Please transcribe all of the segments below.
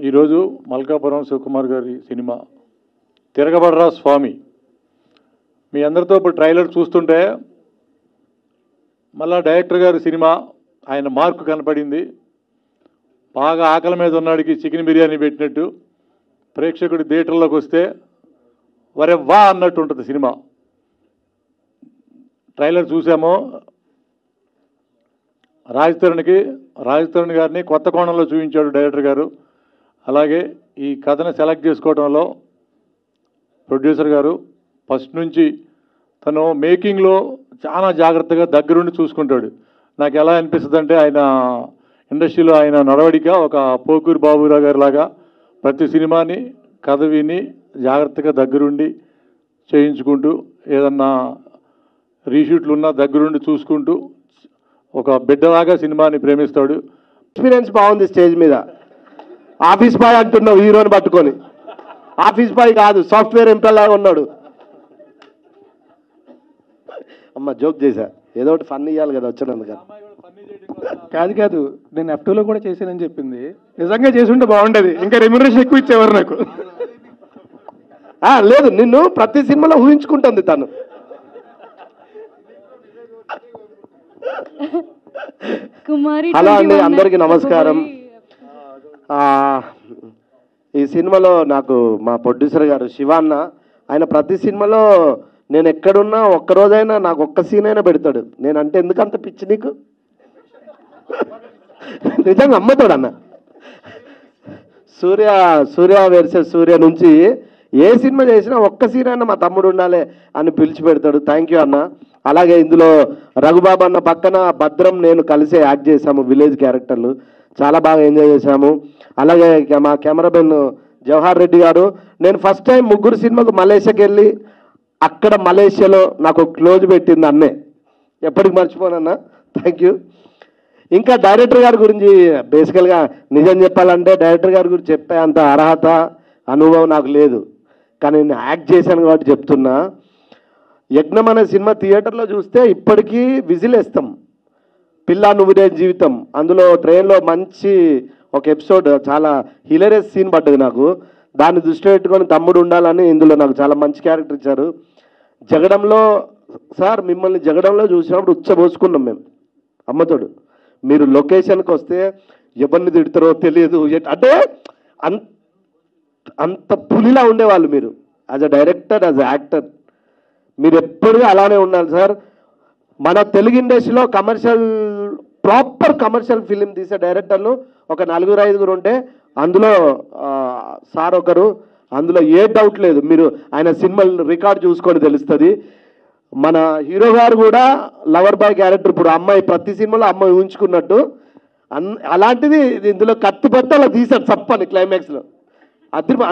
ఈరోజు మల్కాపురం శివకుమార్ గారి సినిమా తిరగబడరా స్వామి. మీ అందరితో ఇప్పుడు ట్రైలర్ చూస్తుంటే మళ్ళా డైరెక్టర్ గారి సినిమా ఆయన మార్కు కనపడింది. బాగా ఆకలి మీద ఉన్నాడికి చికెన్ బిర్యానీ పెట్టినట్టు ప్రేక్షకుడి థియేటర్లోకి వస్తే వరే వా అన్నట్టు ఉంటుంది సినిమా. ట్రైలర్ చూసాము. రాజ్ తరుణ్ గారిని కొత్త కోణంలో చూపించాడు డైరెక్టర్ గారు. అలాగే ఈ కథను సెలెక్ట్ చేసుకోవడంలో ప్రొడ్యూసర్ గారు ఫస్ట్ నుంచి తను మేకింగ్లో చాలా జాగ్రత్తగా దగ్గరుండి చూసుకుంటాడు. నాకు ఎలా అనిపిస్తుంది అంటే ఆయన ఇండస్ట్రీలో ఆయన నడవడిక ఒక పోకూరి బాబురావు గారి లాగా ప్రతి సినిమాని కథ విని జాగ్రత్తగా దగ్గరుండి చేయించుకుంటూ ఏదన్నా రీషూట్లు ఉన్నా దగ్గరుండి చూసుకుంటూ ఒక బిడ్డలాగా సినిమాని ప్రేమిస్తాడు. ఎక్స్పీరియన్స్ బాగుంది. స్టేజ్ మీద ఆఫీస్ బాయ్ అంటున్నావు హీరోని పట్టుకొని. ఆఫీస్ బాయ్ కాదు, సాఫ్ట్వేర్ ఎంప్లాయ్ లాగా ఉన్నాడు. అమ్మ జోక్ చేశా, ఏదో ఒకటి ఫన్ ఇవ్వాలి కదా వచ్చినందుకు. కాదు నేను F2లో కూడా చేశానని చెప్పింది. నిజంగా చేసి ఉంటే బాగుండేది, ఇంకా రెమ్యునరేషన్ ఎక్కువ ఇచ్చేవారు నాకు. లేదు, నిన్ను ప్రతి సినిమాలో ఊహించుకుంటుంది తను. హలో అండి, అందరికీ నమస్కారం. ఈ సినిమాలో నాకు మా ప్రొడ్యూసర్ గారు శివాన్న, ఆయన ప్రతి సినిమాలో నేను ఎక్కడున్నా ఒక్కరోజైనా నాకు ఒక్క సీన్ అయినా పెడతాడు. నేనంటే ఎందుకంత పిచ్చి నీకు? నిజంగా అమ్మతోడు అన్న. సూర్య వర్సెస్ సూర్య నుంచి ఏ సినిమా చేసినా ఒక్క సీన్ అయినా మా తమ్ముడు ఉండాలి అని పిలిచి పెడతాడు. థ్యాంక్ యూ అన్న. అలాగే ఇందులో రఘుబాబు అన్న పక్కన భద్రం నేను కలిసే యాక్ట్ చేశాము, విలేజ్ క్యారెక్టర్లు. చాలా బాగా ఎంజాయ్ చేశాము. అలాగే మా కెమెరామెన్ జవహర్ రెడ్డి గారు, నేను ఫస్ట్ టైం ముగ్గురు సినిమాకు మలేషియాకి వెళ్ళి అక్కడ మలేషియాలో నాకు క్లోజ్ పెట్టింది అన్నే, ఎప్పటికి మర్చిపోనన్నా. Thank you. ఇంకా డైరెక్టర్ గారి గురించి బేసికల్గా నిజం చెప్పాలంటే డైరెక్టర్ గారి గురించి చెప్పే అంత అర్హత అనుభవం నాకు లేదు, కానీ నేను యాక్ట్ చేశాను కాబట్టి చెప్తున్నా. యజ్ఞం అనే సినిమా థియేటర్లో చూస్తే ఇప్పటికీ విజిల్ వేస్తాం. పిల్ల నువ్వుడే జీవితం, అందులో ట్రైన్లో మంచి ఒక ఎపిసోడ్ చాలా హిలరియస్ సీన్ పడ్డది నాకు. దాన్ని దృష్టిలో పెట్టుకొని తమ్ముడు ఉండాలని ఇందులో నాకు చాలా మంచి క్యారెక్టర్ ఇచ్చారు. జగడంలో సార్ మిమ్మల్ని జగడంలో చూసినప్పుడు ఉచ్చబోసుకున్నాం మేము అమ్మతోడు. మీరు లొకేషన్కి వస్తే ఎవరిని తిడతారో తెలియదు, అంటే అంత పులిలా ఉండేవాళ్ళు మీరు. As a director, as a actor మీరు ఎప్పుడూ అలానే ఉండాలి సార్. మన తెలుగు ఇండస్ట్రీలో ప్రాపర్ కమర్షియల్ ఫిలిం తీసే డైరెక్టర్లు ఒక 4-5 ఉంటే అందులో సార్ ఒకరు. అందులో ఏ డౌట్ లేదు, మీరు ఆయన సినిమాలు రికార్డ్ చూసుకొని తెలుస్తుంది. మన హీరో గారు కూడా లవర్ బాయ్ క్యారెక్టర్, ఇప్పుడు అమ్మాయి ప్రతి సినిమాలో అమ్మాయి ఊహించుకున్నట్టు అలాంటిది ఇందులో కత్తిపట్టి అలా తీశారు చప్పని క్లైమాక్స్లో.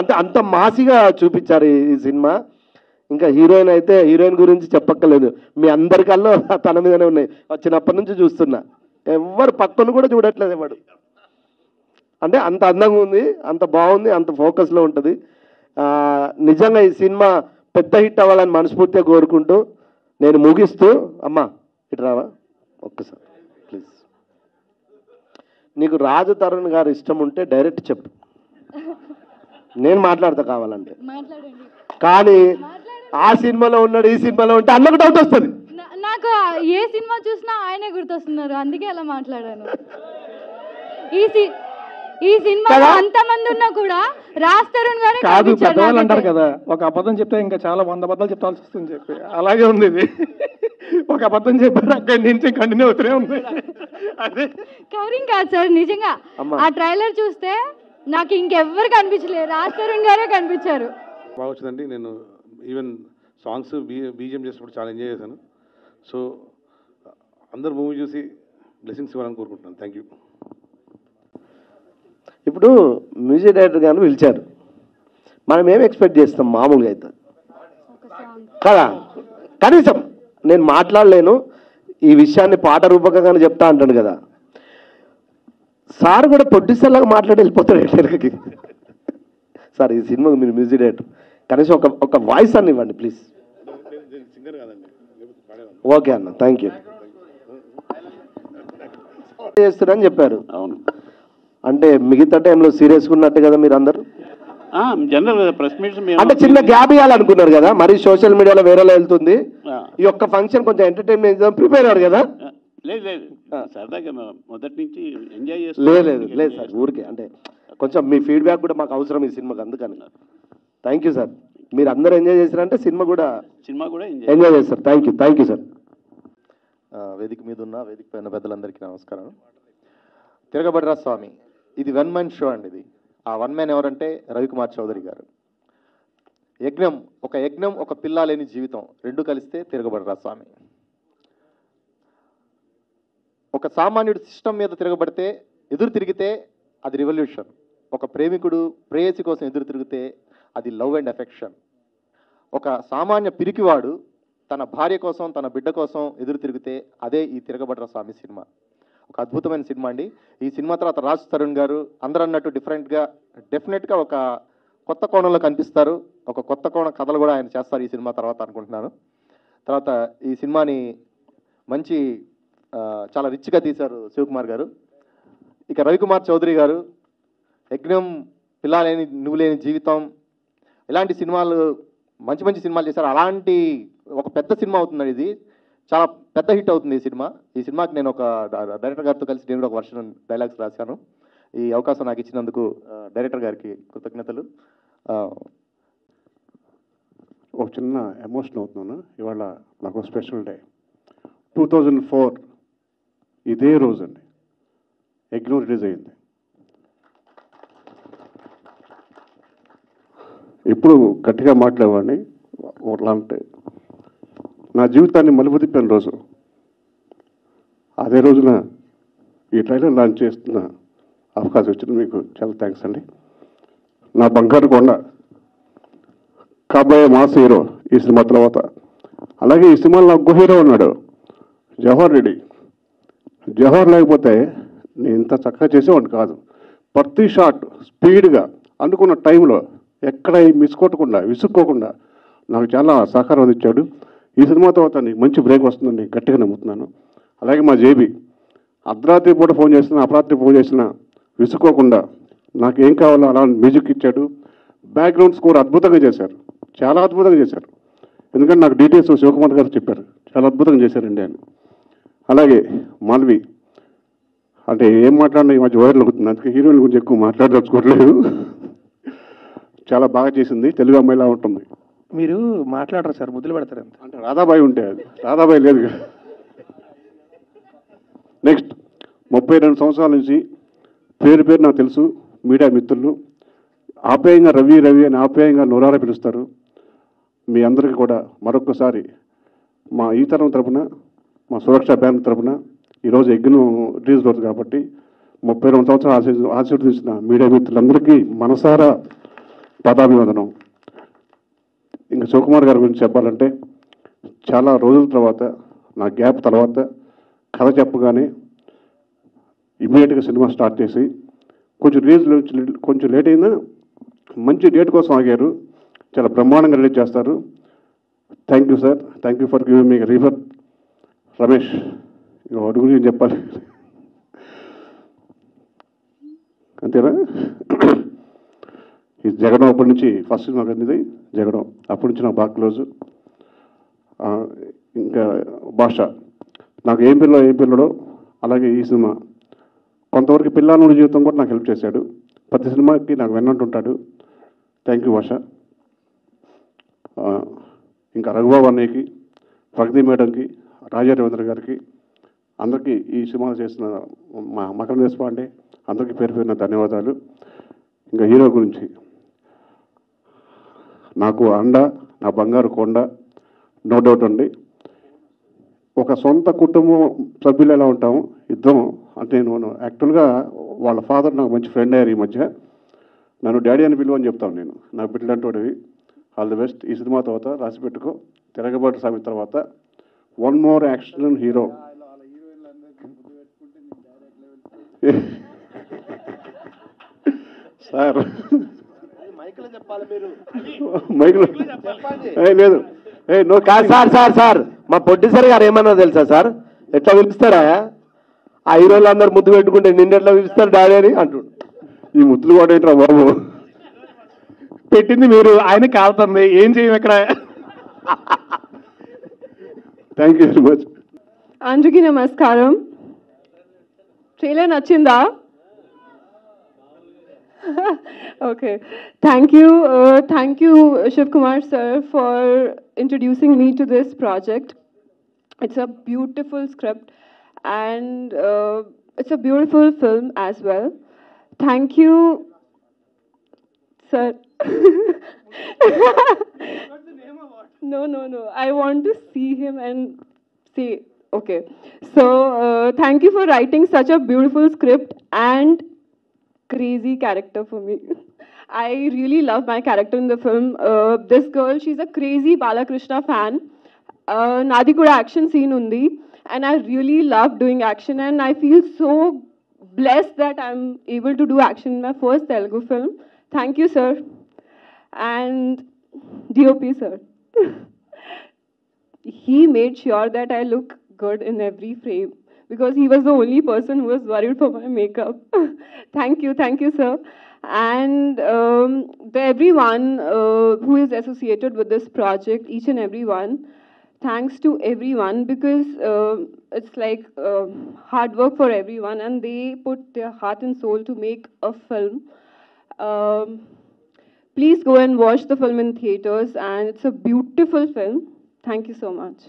అంటే అంత మాసిగా చూపించారు ఈ సినిమా. ఇంకా హీరోయిన్ అయితే హీరోయిన్ గురించి చెప్పక్కర్లేదు, మీ అందరికల్లో తన మీదనే ఉన్నాయి. వచ్చినప్పటి నుంచి చూస్తున్నా, ఎవరు పక్కన కూడా చూడట్లేదు ఎవడు. అంటే అంత అందంగా ఉంది, అంత బాగుంది, అంత ఫోకస్లో ఉంటుంది. నిజంగా ఈ సినిమా పెద్ద హిట్ అవ్వాలని మనస్ఫూర్తిగా కోరుకుంటూ నేను ముగిస్తూ, అమ్మా ఇటు రావా ఒక్కసారి ప్లీజ్. నీకు రాజ్ తరుణ్ గారు ఇష్టం ఉంటే డైరెక్ట్ చెప్పు, నేను మాట్లాడతా కావాలంటే. కానీ ఆ సినిమాలో ఉన్నాడు, ఈ సినిమాలో ఉంటే అన్నకు డౌట్ వస్తుంది. నాకు ఏ సినిమా చూసినా ఆయనే గుర్తొస్తున్నారు, అందుకే అలా మాట్లాడాను. ఈ సినిమాలో అంతమంది ఉన్నా కూడా రాజ్ తరుణ్ గారే కాదు. పెద్దవాళ్ళు అంటారు కదా, ఒక అబద్ధం చెప్తే ఇంకా చాలా 100 అబద్ధాలు చెప్పాల్సి వస్తుంది చెప్పి, అలాగే ఉంది ఇది. ఒక అబద్ధం చెప్పారు, అక్కడి నుంచి కంటిన్యూ అవుతూనే ఉంది. అదే కవరింగ్ కాదు సార్, నిజంగా ఆ ట్రైలర్ చూస్తే నాకు ఇంకెవ్వరు కనిపించలేదు, రాజ్ తరుణ్ గారే కనిపించారు. బాగా వచ్చిందండి. నేను ఈవెన్ సాంగ్స్ బీజిఎం చేసినప్పుడు చాలా ఎంజాయ్ చేశాను. సో అందరు మూవీ చూసి బ్లెస్సింగ్స్ ఇవ్వాలని కోరుకుంటున్నాను. Thank you. ఇప్పుడు మ్యూజిక్ డైరెక్టర్ గారిని పిలిచారు, మనం ఏం ఎక్స్పెక్ట్ చేస్తాం మామూలుగా అయితే కదా. కనీసం నేను మాట్లాడలేను, ఈ విషయాన్ని పాట రూపకంగానే చెప్తా అంటాను కదా. సార్ కూడా ప్రొడ్యూసర్ లాగా మాట్లాడి వెళ్ళిపోతాడు ఎక్కడికి. సార్ ఈ సినిమాకి మీరు మ్యూజిక్ డైరెక్టర్, కనీసం ఒక వాయిస్ అని ఇవ్వండి ప్లీజ్. ఓకే అన్న, థ్యాంక్ యూ. చేస్తున్నారని చెప్పారు. అవును, అంటే మిగతా టైంలో సీరియస్గా ఉన్నట్టే కదా మీరు అందరూ? జనరల్ ప్రెస్ మీట్స్ అంటే చిన్న గ్యాప్ ఇవ్వాలనుకున్నారు కదా, మరి సోషల్ మీడియాలో వేరేలా వెళ్తుంది, ఈ ఒక్క ఫంక్షన్ కొంచెం ఎంటర్టైన్మెంట్ ప్రిపేర్ అయ్యారు కదా? లేదు లేదు, సరదాగా మొదటి నుంచి ఎంజాయ్ లేదు లేదు సార్, ఊరికే అంటే కొంచెం మీ ఫీడ్బ్యాక్ కూడా మాకు అవసరం ఈ సినిమాకి, అందుకని. థ్యాంక్ యూ సార్, మీరు అందరూ ఎంజాయ్ చేశారంటే సినిమా కూడా ఎంజాయ్ చేస్తారు. Thank you sir. వేదిక మీద ఉన్న వేదిక పైన పెద్దలందరికీ నమస్కారం. తిరగబడరా స్వామి ఇది 1 మ్యాన్ షో అండి. ఇది ఆ 1 మ్యాన్ ఎవరంటే రవికుమార్ చౌదరి గారు. యజ్ఞం ఒక పిల్ల లేని జీవితం రెండు కలిస్తే తిరగబడరా స్వామి. ఒక సామాన్యుడు సిస్టమ్ మీద ఎదురు తిరిగితే అది రివల్యూషన్. ఒక ప్రేమికుడు ప్రేయసి కోసం ఎదురు తిరిగితే అది లవ్ అండ్ ఎఫెక్షన్. ఒక సామాన్య పిరికివాడు తన భార్య కోసం తన బిడ్డ కోసం ఎదురు తిరిగితే అదే ఈ తిరగబడరా స్వామి సినిమా. ఒక అద్భుతమైన సినిమా అండి. ఈ సినిమా తర్వాత రాజ్ తరుణ్ గారు అందరూ అన్నట్టు డెఫినెట్గా ఒక కొత్త కోణంలో కనిపిస్తారు. ఒక కొత్త కోణ కథలు కూడా ఆయన చేస్తారు ఈ సినిమా తర్వాత అనుకుంటున్నాను. తర్వాత ఈ సినిమాని మంచి చాలా రిచ్గా తీశారు శివకుమార్ గారు. ఇక రవికుమార్ చౌదరి గారు యజ్ఞం, పిల్ల లేని నువ్వు లేని జీవితం ఇలాంటి సినిమాలు మంచి సినిమాలు చేశారు. అలాంటి ఒక పెద్ద సినిమా అవుతుందండి. ఇది చాలా పెద్ద హిట్ అవుతుంది ఈ సినిమాకి నేను ఒక డైరెక్టర్ గారితో కలిసి నేను కూడా ఒక వర్షన్ డైలాగ్స్ రాశాను. ఈ అవకాశం నాకు ఇచ్చినందుకు డైరెక్టర్ గారికి కృతజ్ఞతలు. ఒక చిన్న ఎమోషన్ అవుతున్నాను. ఇవాళ నాకు స్పెషల్ డే. 2004 ఇదే రోజు అండి యజ్ఞం రిలీజ్ అయింది. ఎప్పుడు గట్టిగా మాట్లాడేవాడిని. అలాంటి నా జీవితాన్ని మలుపు తిప్పిన రోజు అదే రోజున ఈ ట్రైలర్ లాంచ్ చేస్తున్న అవకాశం వచ్చింది. మీకు చాలా థ్యాంక్స్ అండి. నా బంగారు కొండ కాబోయే మాస్ హీరో ఈ సినిమా తర్వాత. అలాగే ఈ సినిమాలో నాకు హీరో ఉన్నాడు జవహర్ రెడ్డి. జవహర్ లేకపోతే నేను ఇంత చక్కగా చేసేవాడిని కాదు. ప్రతి షాట్ స్పీడ్గా అనుకున్న టైంలో ఎక్కడ మిస్ కొట్టకుండా విసుక్కోకుండా నాకు చాలా సహకారం అందించాడు. ఈ సినిమా తర్వాత నీకు మంచి బ్రేక్ వస్తుందని గట్టిగా నమ్ముతున్నాను. అలాగే మా జేబీ అర్ధరాత్రి పూట ఫోన్ చేసినా అపరాత్రి ఫోన్ చేసినా విసుక్కోకుండా నాకు ఏం కావాలో అలా మ్యూజిక్ ఇచ్చాడు. బ్యాక్గ్రౌండ్ స్కోర్ అద్భుతంగా చేశారు, చాలా అద్భుతంగా చేశారు. ఎందుకంటే నాకు డీటెయిల్స్ శివకుమార్ గారు చెప్పారు, చాలా అద్భుతంగా చేశారండి ఆయన. అలాగే మాల్వి అంటే ఏం మాట్లాడినా ఈ మధ్య వైరల్ అవుతుంది, అందుకే హీరోయిన్ గురించి ఎక్కువ మాట్లాడదలుచుకోవట్లేదు. చాలా బాగా చేసింది, తెలుగు అమ్మాయిలా ఉంటుంది. మీరు మాట్లాడరు సార్, ముద్దులు పెడతారు అంటే రాధాబాయి ఉంటే అది రాధాబాయి లేదు. నెక్స్ట్ 32 సంవత్సరాల నుంచి పేరు నాకు తెలుసు. మీడియా మిత్రులు ఆప్యాయంగా రవి అని ఆప్యాయంగా నోరారా పిలుస్తారు. మీ అందరికీ కూడా మరొకసారి మా ఈ తరం తరపున, మా సురక్ష బ్యాంక్ తరపున ఈరోజు యజ్ఞం రిలీజ్ రోజు కాబట్టి 32 సంవత్సరాలు ఆశీర్వదించిన మీడియా మిత్రులందరికీ మనసారా పదాభివందనం. ఇంకా శివకుమార్ గారి గురించి చెప్పాలంటే చాలా రోజుల తర్వాత నా గ్యాప్ తర్వాత కథ చెప్పగానే ఇమీడియట్గా సినిమా స్టార్ట్ చేసి కొంచెం రిలీజ్ కొంచెం లేట్ అయినా మంచి డేట్ కోసం ఆగారు. చాలా బ్రహ్మాండంగా రిలీజ్ చేస్తారు. Thank you sir, thank you for giving me refer. Ramesh వాటి గురించి చెప్పాలి అంతేనా? ఈ జగడం అప్పటి నుంచి ఫస్ట్ సినిమా కంది జగడం, అప్పటి నుంచి నాకు బాగా క్లోజు. ఇంకా భాష నాకు ఏం పిల్లడో అలాగే ఈ సినిమా కొంతవరకు పిల్లల జీవితం కూడా నాకు హెల్ప్ చేశాడు. ప్రతి సినిమాకి నాకు వెన్నంటుంటాడు. థ్యాంక్ యూ భాష. ఇంకా రఘుబాబు అన్నయ్యకి, ప్రగతి మేడంకి, రాజా రవీంద్ర గారికి, అందరికీ ఈ సినిమాలు చేసిన మా మకరం దేశపాండే అందరికీ పేరు ధన్యవాదాలు. ఇంకా హీరో గురించి నాకు అండ, నా బంగారు కొండ, నో డౌట్ అండి. ఒక సొంత కుటుంబం సభ్యులు ఎలా ఉంటాము ఇద్దరం అంటే నేను యాక్చువల్గా వాళ్ళ ఫాదర్ నాకు మంచి ఫ్రెండ్ అయ్యారు. ఈ మధ్య నన్ను డాడీ అని పిలువని చెప్తాను నేను, నాకు బిడ్డలంటోడివి. All the best. ఈ సినిమా తర్వాత రాసి పెట్టుకో, తిరగబాటు సామి తర్వాత 1 మోర్ యాక్షన్ హీరో. సార్ మైక్లో లేదు సార్ మా ప్రొడ్యూసర్ గారు ఏమన్నా తెలుసా సార్, ఎట్లా పిలుస్తారా ఆ హీరోలు అందరు ముద్దు పెట్టుకుంటే నిన్నెట్లా పిలుస్తారు డాడీ అని అంటుండు. ఈ ముద్దులు కూడా ఏంట్రా బాబు. పెట్టింది మీరు, ఆయన కాలుతుంది, ఏం చేయం ఇక్కడ. Thank you very much. అందరికీ నమస్కారం. ట్రైలర్ నచ్చిందా? Okay, thank you Shiv Kumar sir for introducing me to this project. It's a beautiful script and it's a beautiful film as well. Thank you sir. No, I want to see him and say okay. So thank you for writing such a beautiful script and crazy character for me. I really love my character in the film. This girl, she's a crazy Balakrishna fan. Nadi kuda action scene undi, and I really love doing action, and I feel so blessed that I'm able to do action in my first Telugu film. Thank you, sir, and DOP sir. He made sure that I look good in every frame, because he was the only person who was worried for my makeup. Thank you, sir. And everyone who is associated with this project, each and everyone, thanks to everyone, because it's like hard work for everyone, and they put their heart and soul to make a film. Please go and watch the film in theaters, and it's a beautiful film. Thank you so much.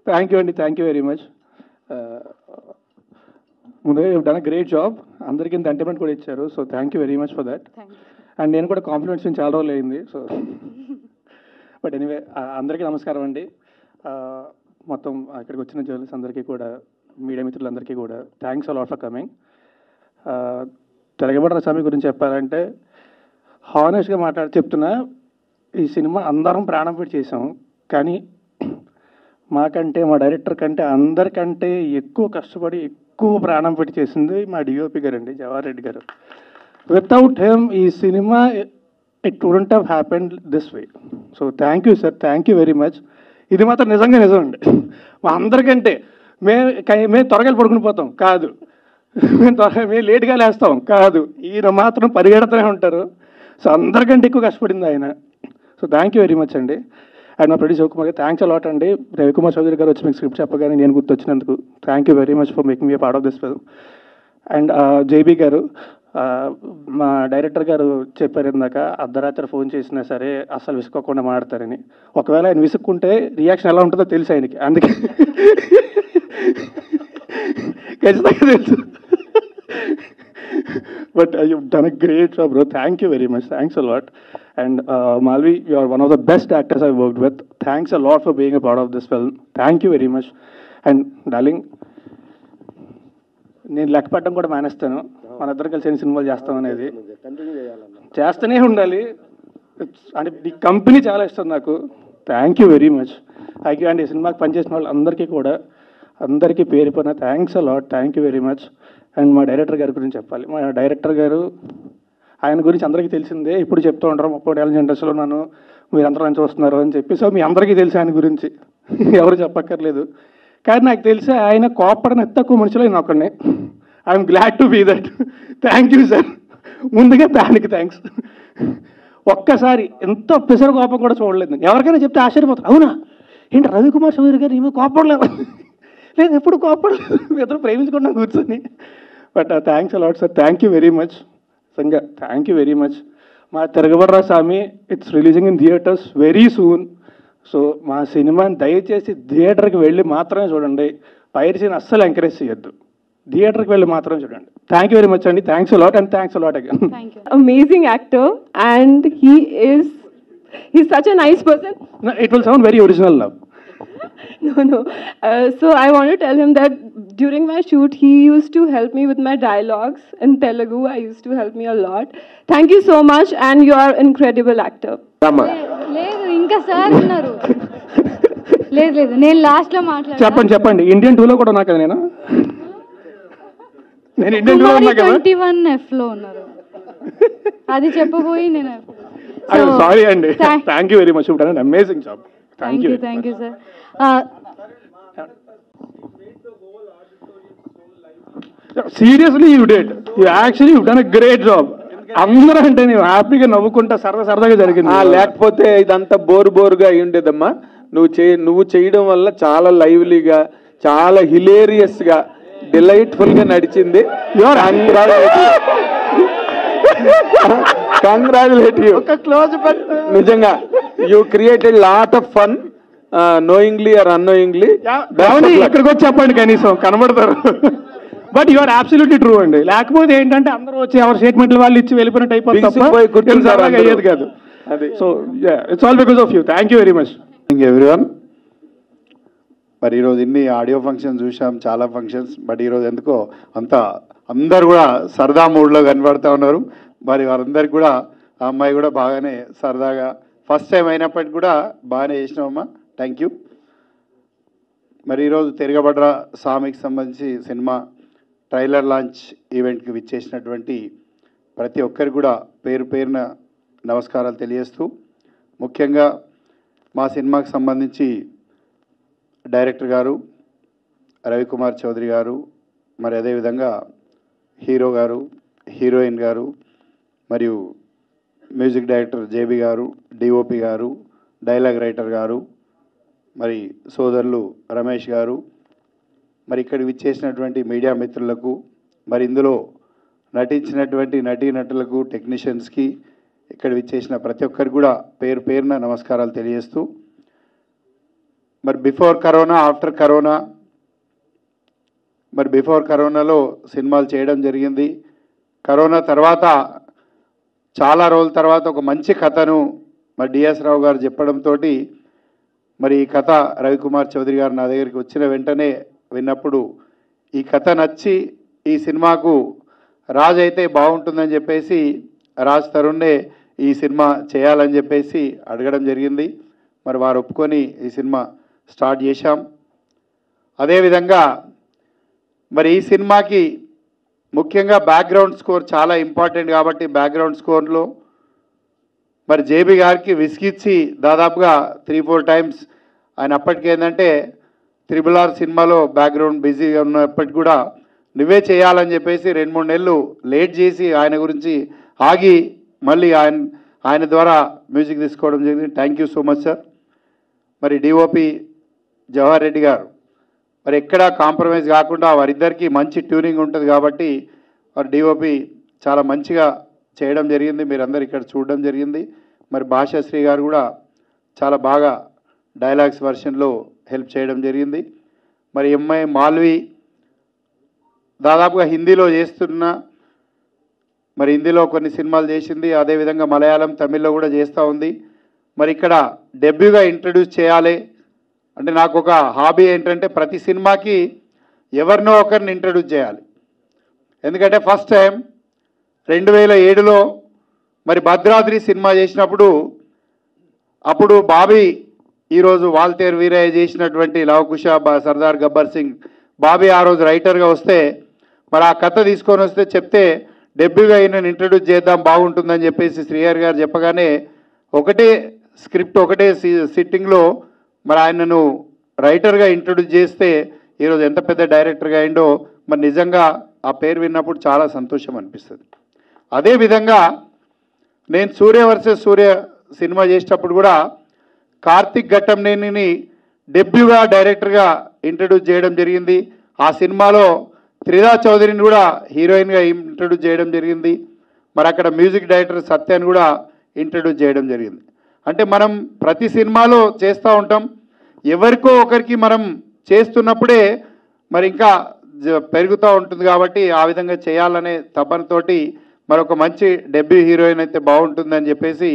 Thank you అండి, thank you very much. ముందుగా you done a great job. అందరికీ ఇంత entertainment కూడా ఇచ్చారు, so thank you very much for that. And నేను కూడా compliments నుంచి చాలా రోజులు అయింది. సో బట్ ఎనీవే, అందరికీ నమస్కారం అండి. మొత్తం ఇక్కడికి వచ్చిన జర్నలిస్ట్ అందరికీ కూడా, మీడియా మిత్రులందరికీ కూడా థ్యాంక్స్ అలాట్ ఫర్ కమింగ్. తిరగబడ్డ స్వామి గురించి చెప్పాలంటే హానెస్ట్గా చెప్తున్నా, ఈ సినిమా అందరం ప్రాణం పెట్టి చేసాం, కానీ మాకంటే మా డైరెక్టర్ కంటే అందరికంటే ఎక్కువ కష్టపడి ఎక్కువ ప్రాణం పెట్టి చేసింది మా డిఓపి గారు అండి, జవహర్ రెడ్డి గారు. వితౌట్ హిమ్ ఈ cinema it wouldn't have happened this way. So thank you sir, thank you very much. ఇది మాత్రం నిజంగా నిజం అండి. మా అందరికంటే మేము త్వరగా పడుకుని పోతాం కాదు, మేము లేట్గా లేస్తాం కాదు, ఈయన మాత్రం పరిగెడుతూనే ఉంటారు. సో అందరికంటే ఎక్కువ కష్టపడింది ఆయన. So thank you very much అండి. అండ్ మా ప్రొడ్యూసర్ శివకుమార్ గారు థ్యాంక్స్ అలాట్ అండి. రవికుమార్ చౌదరి గారు వచ్చి మీకు స్క్రిప్ట్ చెప్పగానే నేను గుర్తొచ్చినందుకు thank you very much for making me part of this film. And JB గారు, మా డైరెక్టర్ గారు చెప్పారు ఇందాక, అర్ధరాత్రి ఫోన్ చేసినా సరే అస్సలు విసుక్కోకుండా మాడతారని. ఒకవేళ ఆయన విసుక్కుంటే రియాక్షన్ ఎలా ఉంటుందో తెలుసు ఆయనకి, అందుకే ఖచ్చితంగా తెలుసు. But you've done a great job, bro. Thank you very much. Thanks a lot. And Malvi, you are one of the best actors I've worked with. Thanks a lot for being a part of this film. Thank you very much. And darling, నేను లెక్క పెట్టడం కూడా మానేస్తాను, మనందరం కలిసి ఎన్ని సినిమాలు చేస్తాం అనేది చేస్తూనే ఉండాలి. అంటే ఈ కంపెనీ చాలా ఇష్టం నాకు. Thank you very much. Thank you. And ఈ సినిమాకి పనిచేసిన వాళ్ళు అందరికీ కూడా, అందరికీ పేరు పైన thanks a lot. Thank you very much. And మా డైరెక్టర్ గారి గురించి చెప్పాలి. మా డైరెక్టర్ గారు, ఆయన గురించి అందరికీ తెలిసిందే, ఇప్పుడు చెప్తూ ఉంటారు 30 ఏళ్ళ ఇండస్ట్రీలో నన్ను మీరందరూ నన్ను చూస్తున్నారు అని చెప్పి. సో మీ అందరికీ తెలిసి ఆయన గురించి ఎవరు చెప్పక్కర్లేదు. కానీ నాకు తెలిసి ఆయన కోపడని తక్కువ మనుషులు నేను ఒకడిని. I'm glad to be that. Thank you sir, ముందుగా దానికి థ్యాంక్స్. ఒక్కసారి ఎంత పిసర కోపం కూడా చూడలేదు. ఎవరికైనా చెప్తే ఆశ్చర్యపోతారు, అవునా ఏంటి రవికుమార్ చౌదరి గారు ఏమో కోపడలేదు? లేదు, ఎప్పుడు కోపడలేదు, ఇద్దరు ప్రేమించుకున్నాం కూర్చొని. But thanks a lot sir, thank you very much. సంగా థ్యాంక్ యూ వెరీ మచ్. మా Tiragabadra Swami it's releasing in theatres very soon. So మా సినిమాని దయచేసి థియేటర్కి వెళ్ళి మాత్రమే చూడండి, పైరసీని అస్సలు ఎంకరేజ్ చేయొద్దు, థియేటర్కి వెళ్ళి మాత్రమే చూడండి. థ్యాంక్ యూ వెరీ మచ్ అండి. Thanks a lot and thanks a lot again. Amazing actor, and he's such a nice person. No, it will sound very original now. No. So I want to tell him that during my shoot, he used to help me with my dialogues in Telugu. I used to help me a lot. Thank you so much, and you are an incredible actor. లేదు, ఇంకా sir ఉన్నారు. లేదు, నేను last లో మాట్లాడతాను. చెప్పండి. Indian 2లో కూడా ఉన్నా కదా నేను ఇండియన్ 2లో ఉన్నా కదా. 21F లో ఉన్నారు, అది చెప్పబోయి నేను. సారీ అండి. Thank you very much. You done amazing job. Thank you sir. Seriously you did you actually you done a great job. అందరూ అంటే నేను హ్యాపీగా నవ్వుకుంటా సరదాగా జరిగింది. లేకపోతే ఇదంతా బోరుగా అయి ఉండేదమ్మా. నువ్వు చేయడం వల్ల చాలా లైవ్లీగా, చాలా హిలేరియస్గా, డిలైట్ఫుల్గా నడిచింది. Congratulate you. నిజంగా you created lot of fun, knowingly or annoyingly. ఇక్కడికి వచ్చి చెప్పండి, కనీసం కనబడతారు. But you are absolutely true అండి. లేకపోతే ఏంటంటే అందరూ వచ్చి ఎవరి స్టేట్మెంట్లు వాళ్ళు ఇచ్చి వెళ్ళిపోయినట్టు అయిపోతుంది, అయ్యేది కాదు. So it's all because of you. Thank you very much. Thank you everyone. మరి ఈరోజు ఇన్ని ఆడియో ఫంక్షన్స్ చూసాం, చాలా ఫంక్షన్స్. బట్ ఈరోజు ఎందుకో అందరు కూడా సరదా మూడ్లో కనబడుతూ ఉన్నారు. మరి వారందరికీ కూడా ఆ అమ్మాయి కూడా బాగానే సరదాగా, ఫస్ట్ టైం అయినప్పటికీ కూడా బాగానే చేసినామమ్మా. Thank you. మరి ఈరోజు తిరగబడ్ర సామికి సంబంధించి సినిమా ట్రైలర్ లాంచ్ ఈవెంట్కి విచ్చేసినటువంటి ప్రతి ఒక్కరికి కూడా పేరున నమస్కారాలు తెలియజేస్తూ, ముఖ్యంగా మా సినిమాకి సంబంధించి డైరెక్టర్ గారు రవికుమార్ చౌదరి గారు, మరి అదేవిధంగా హీరో గారు, హీరోయిన్ గారు, మరియు మ్యూజిక్ డైరెక్టర్ జేబీ గారు, డిఓపి గారు, డైలాగ్ రైటర్ గారు, మరి సోదరులు రమేష్ గారు, మరి ఇక్కడికి విచ్చేసినటువంటి మీడియా మిత్రులకు, మరి ఇందులో నటించినటువంటి నటీనటులకు, టెక్నీషియన్స్కి, ఇక్కడ విచ్చేసిన ప్రతి ఒక్కరికి కూడా పేరున నమస్కారాలు తెలియజేస్తూ, మరి బిఫోర్ కరోనా, ఆఫ్టర్ కరోనా, మరి బిఫోర్ కరోనాలో సినిమాలు చేయడం జరిగింది. కరోనా తర్వాత చాలా రోజుల తర్వాత ఒక మంచి కథను మరి డిఎస్ రావు గారు చెప్పడంతో మరి ఈ కథ రవికుమార్ చౌదరి గారు నా దగ్గరికి వచ్చిన వెంటనే విన్నప్పుడు ఈ కథ నచ్చి ఈ సినిమాకు రాజ్ అయితే బాగుంటుందని చెప్పేసి రాజ్ తరుణ్నే ఈ సినిమా చేయాలని చెప్పేసి అడగడం జరిగింది. మరి వారు ఒప్పుకొని ఈ సినిమా స్టార్ట్ చేశాం. అదేవిధంగా మరి ఈ సినిమాకి ముఖ్యంగా బ్యాక్గ్రౌండ్ స్కోర్ చాలా ఇంపార్టెంట్ కాబట్టి బ్యాక్గ్రౌండ్ స్కోర్లో మరి జేబీ గారికి విసిగిచ్చి దాదాపుగా 3-4 టైమ్స్ ఆయన అప్పటికి ఏంటంటే RRR సినిమాలో బ్యాక్గ్రౌండ్ బిజీగా ఉన్నప్పటికీ కూడా నువ్వే చేయాలని చెప్పేసి 2-3 నెలలు లేట్ చేసి ఆయన గురించి ఆగి మళ్ళీ ఆయన ద్వారా మ్యూజిక్ తీసుకోవడం జరిగింది. Thank you so much sir. మరి డిఓపి జవహర్ రెడ్డి గారు మరి ఎక్కడా కాంప్రమైజ్ కాకుండా వారిద్దరికీ మంచి ట్యూనింగ్ ఉంటుంది కాబట్టి మరి డిఓపి చాలా మంచిగా చేయడం జరిగింది. మీరందరూ ఇక్కడ చూడడం జరిగింది. మరి భాషాశ్రీ గారు కూడా చాలా బాగా డైలాగ్స్ వర్షన్లో హెల్ప్ చేయడం జరిగింది. మరి ఎంఐ మాల్వి దాదాపుగా హిందీలో చేస్తున్న మరి హిందీలో కొన్ని సినిమాలు చేసింది, అదేవిధంగా మలయాళం, తమిళ్లో కూడా చేస్తూ ఉంది. మరి ఇక్కడ డెబ్యూగా ఇంట్రడ్యూస్ చేయాలి అంటే నాకు ఒక హాబీ ఏంటంటే ప్రతి సినిమాకి ఎవరినో ఒకరిని ఇంట్రడ్యూస్ చేయాలి. ఎందుకంటే ఫస్ట్ టైం 2007లో మరి భద్రాద్రి సినిమా చేసినప్పుడు అప్పుడు బాబీ ఈరోజు వాల్తేరు వీరయ్య చేసినటువంటి లవకుశ, సర్దార్ గబ్బర్ సింగ్, బాబీ ఆ రోజు రైటర్గా వస్తే మరి ఆ కథ తీసుకొని వస్తే చెప్తే డెబ్యూగా ఈయనను ఇంట్రడ్యూస్ చేద్దాం బాగుంటుందని చెప్పేసి శ్రీహరి గారు చెప్పగానే ఒకటే స్క్రిప్ట్ ఒకటే సిట్టింగ్లో మరి ఆయనను రైటర్గా ఇంట్రడ్యూస్ చేస్తే ఈరోజు ఎంత పెద్ద డైరెక్టర్గా అయిండో మరి నిజంగా ఆ పేరు విన్నప్పుడు చాలా సంతోషం అనిపిస్తుంది. అదేవిధంగా నేను సూర్య వర్సెస్ సూర్య సినిమా చేసేటప్పుడు కూడా కార్తిక్ ఘట్టంనేనిని డెబ్యూగా డైరెక్టర్గా ఇంట్రడ్యూస్ చేయడం జరిగింది. ఆ సినిమాలో త్రిదా చౌదరిని కూడా హీరోయిన్గా ఇంట్రడ్యూస్ చేయడం జరిగింది. మరి అక్కడ మ్యూజిక్ డైరెక్టర్ సత్యాన్ని కూడా ఇంట్రడ్యూస్ చేయడం జరిగింది. అంటే మనం ప్రతి సినిమాలో చేస్తూ ఉంటాం, ఎవరికో ఒకరికి మనం చేస్తున్నప్పుడే మరి ఇంకా పెరుగుతూ ఉంటుంది కాబట్టి ఆ విధంగా చేయాలనే తపనతోటి మరొక మంచి డెబ్యూ హీరోయిన్ అయితే బాగుంటుందని చెప్పేసి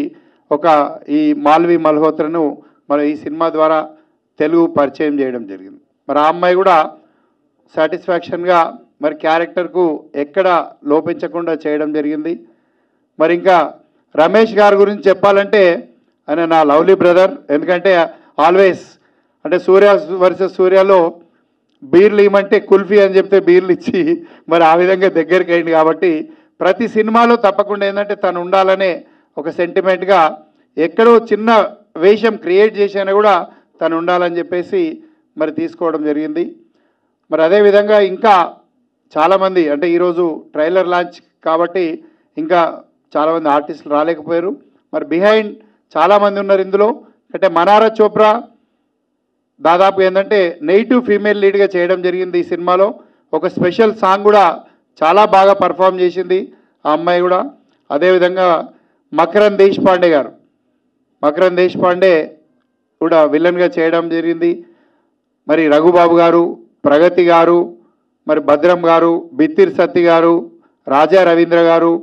ఈ మాల్వి మల్హోత్రను మనం ఈ సినిమా ద్వారా తెలుగు పరిచయం చేయడం జరిగింది. మరి ఆ అమ్మాయి కూడా సాటిస్ఫాక్షన్గా మరి క్యారెక్టర్కు ఎక్కడ లోపించకుండా చేయడం జరిగింది. మరి ఇంకా రమేష్ గారి గురించి చెప్పాలంటే ఆయన నా లవ్లీ బ్రదర్. ఎందుకంటే ఆల్వేస్ అంటే సూర్య వర్సెస్ సూర్యలో బీర్లు ఇవ్వమంటే కుల్ఫీ అని చెప్తే బీర్లు ఇచ్చి మరి ఆ విధంగా దగ్గరికి అయింది కాబట్టి ప్రతి సినిమాలో తప్పకుండా ఏంటంటే తను ఉండాలనే ఒక సెంటిమెంట్గా ఎక్కడో చిన్న వేషం క్రియేట్ చేసినా కూడా తను ఉండాలని చెప్పేసి మరి తీసుకోవడం జరిగింది. మరి అదేవిధంగా ఇంకా చాలామంది అంటే ఈరోజు ట్రైలర్ లాంచ్ కాబట్టి ఇంకా చాలామంది ఆర్టిస్టులు రాలేకపోయారు. మరి బిహైండ్ చాలామంది ఉన్నారు ఇందులో. అంటే మనారా చోప్రా దాదాపు ఏంటంటే నెగిటివ్ ఫీమేల్ లీడ్గా చేయడం జరిగింది ఈ సినిమాలో. ఒక స్పెషల్ సాంగ్ కూడా చాలా బాగా పర్ఫామ్ చేసింది ఆ అమ్మాయి కూడా. అదేవిధంగా మకరన్ దేశపాండే గారు, మకరన్ దేశపాండే కూడా విలన్గా చేయడం జరిగింది. మరి రఘుబాబు గారు, ప్రగతి గారు, మరి భద్రం గారు, బిత్తిర్ సత్తి గారు, రాజా రవీంద్ర గారు,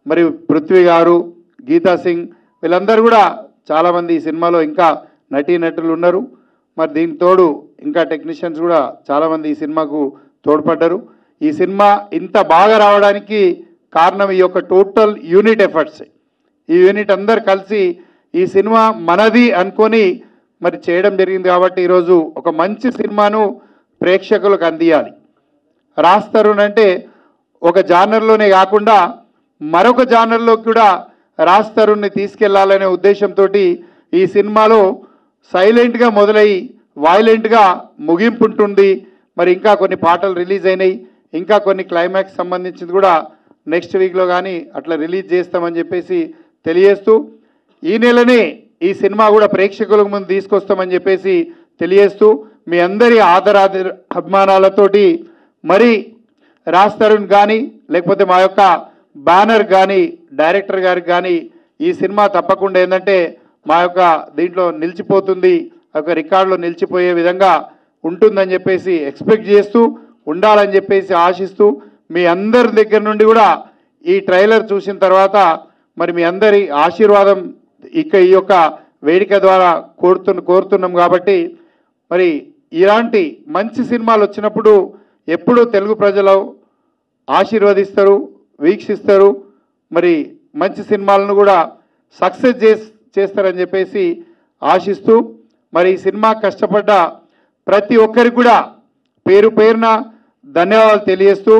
మరి పృథ్వీ గారు, గీతా సింగ్, వీళ్ళందరూ కూడా చాలామంది ఈ సినిమాలో ఇంకా నటీనటులు ఉన్నారు. మరి దీనికి తోడు ఇంకా టెక్నీషియన్స్ కూడా చాలామంది ఈ సినిమాకు తోడ్పడ్డారు. ఈ సినిమా ఇంత బాగా రావడానికి కారణం ఈ యొక్క టోటల్ యూనిట్ ఎఫర్ట్స్. ఈ యూనిట్ అందరు కలిసి ఈ సినిమా మనది అనుకొని మరి చేయడం జరిగింది. కాబట్టి ఈరోజు ఒక మంచి సినిమాను ప్రేక్షకులకు అందియాలి. రాజ్ తరుణ్ అంటే ఒక జానర్లోనే కాకుండా మరొక జానర్లో కూడా రాజ్ తరుణ్ని తీసుకెళ్లాలనే ఉద్దేశంతో ఈ సినిమాలో సైలెంట్గా మొదలై వైలెంట్గా ముగింపు ఉంటుంది. మరి ఇంకా కొన్ని పాటలు రిలీజ్ అయినాయి, ఇంకా కొన్ని క్లైమాక్స్ సంబంధించింది కూడా నెక్స్ట్ వీక్లో కానీ అట్లా రిలీజ్ చేస్తామని చెప్పేసి తెలియజేస్తూ, ఈ నెలనే ఈ సినిమా కూడా ప్రేక్షకుల ముందు తీసుకొస్తామని చెప్పేసి తెలియజేస్తూ, మీ అందరి అభిమానాలతోటి మరి రాజ్ తరుణ్ కానీ లేకపోతే మా యొక్క బ్యానర్ కానీ డైరెక్టర్ గారికి కానీ ఈ సినిమా తప్పకుండా ఏంటంటే మా యొక్క దీంట్లో నిలిచిపోతుంది, ఒక రికార్డులో నిలిచిపోయే విధంగా ఉంటుందని చెప్పేసి ఎక్స్పెక్ట్ చేస్తూ, ఉండాలని చెప్పేసి ఆశిస్తూ, మీ అందరి దగ్గర నుండి కూడా ఈ ట్రైలర్ చూసిన తర్వాత మరి మీ అందరి ఆశీర్వాదం ఈ యొక్క వేదిక ద్వారా కోరుతున్నాం. కాబట్టి మరి ఇలాంటి మంచి సినిమాలు వచ్చినప్పుడు ఎప్పుడూ తెలుగు ప్రజలు ఆశీర్వదిస్తారు, వీక్షిస్తారు. మరి మంచి సినిమాలను కూడా సక్సెస్ చేస్తారని చెప్పేసి ఆశిస్తూ, మరి ఈ సినిమా కష్టపడ్డ ప్రతి ఒక్కరికి కూడా పేరు పేరున ధన్యవాదాలు తెలియజేస్తూ,